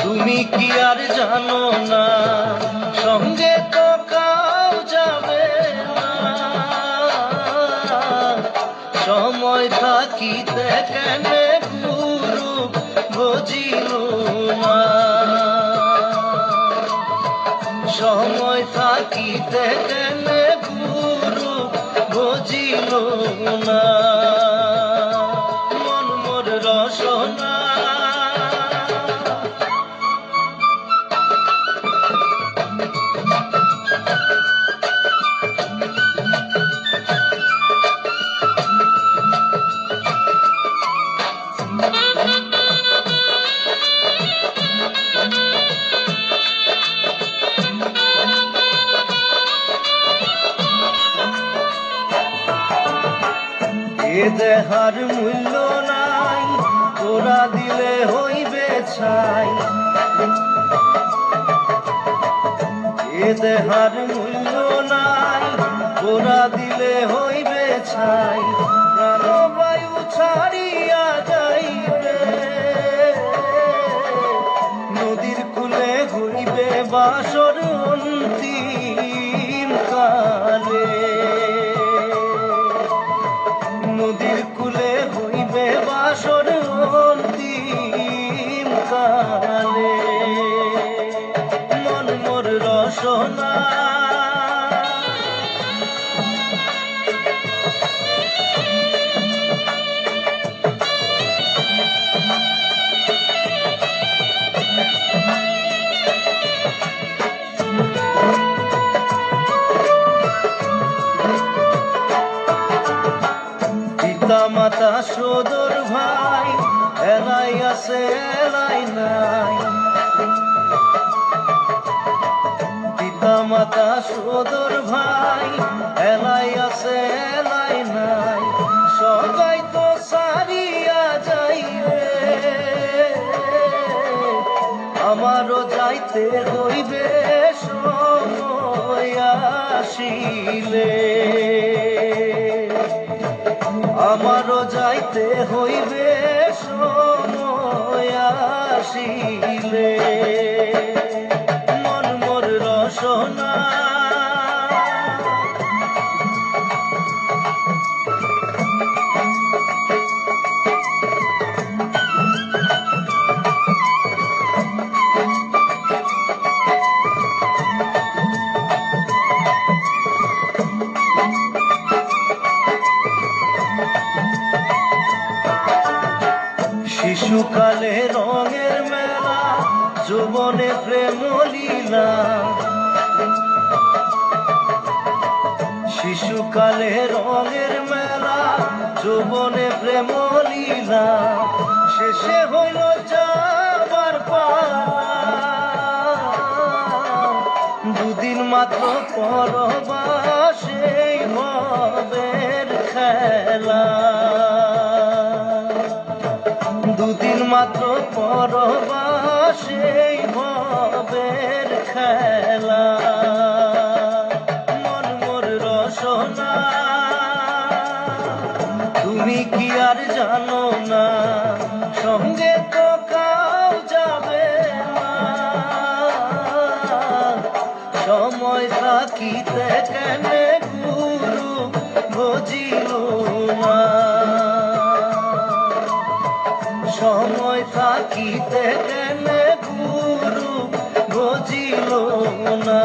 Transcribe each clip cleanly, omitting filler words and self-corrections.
তুমি কি আর জানো না সঙ্গে তো কাউ যাবে না, সময় থাকিতে কেনে গুরু বুঝিল না, সময় থাকিতে কেনে গুরু বুঝিল না, মন মোর রসনা। এ দেহার মূল্য নাই, তোরা দিলে হইবে ছাই, এ দেহার মূল্য নাই, তোরা দিলে হইবে ছাই, প্রাণবায়ু ছাড়িয়া যাইবে, নদীর কূলে হইবে বাসর অন্তিম কালে, নদীর কূলে হইবে বাসর অন্তিম কালে, মন মোর রসনা। পিতা মাতা সদর ভাই এলাই আছে এলাই নাই, পিতা মাতা সদর ভাই এলাই আছে এলাই নাই, সবাই তো সারিয়া যাইবে, আমারও যাইতে হইবে সময় আসিলে, আমারও যাইতে হইবে সময় আসিলে, মন মোর রসনা। শিশুকালে রঙের মেলা, যৌবনে প্রেম লীলা, শিশুকালে রঙের মেলা, যৌবনে প্রেম লীলা, শেষে হইল যাবার পালা, দুদিন মাত্র পরবাসে ভবের খেলা, দুদিন মাত্র পরবাসে ভবের খেলা, মন মোর রসনা। তুমি কি আর জানো না সঙ্গে তো কাউ যাবে না, সময় থাকিতে কেনে গুরু বুঝিল না, সময় থাকিতে কেনে গুরু বুঝিল না,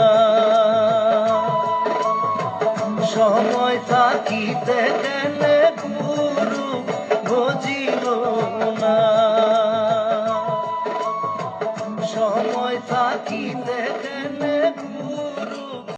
সময় থাকিতে কেনে গুরু বুঝিল না।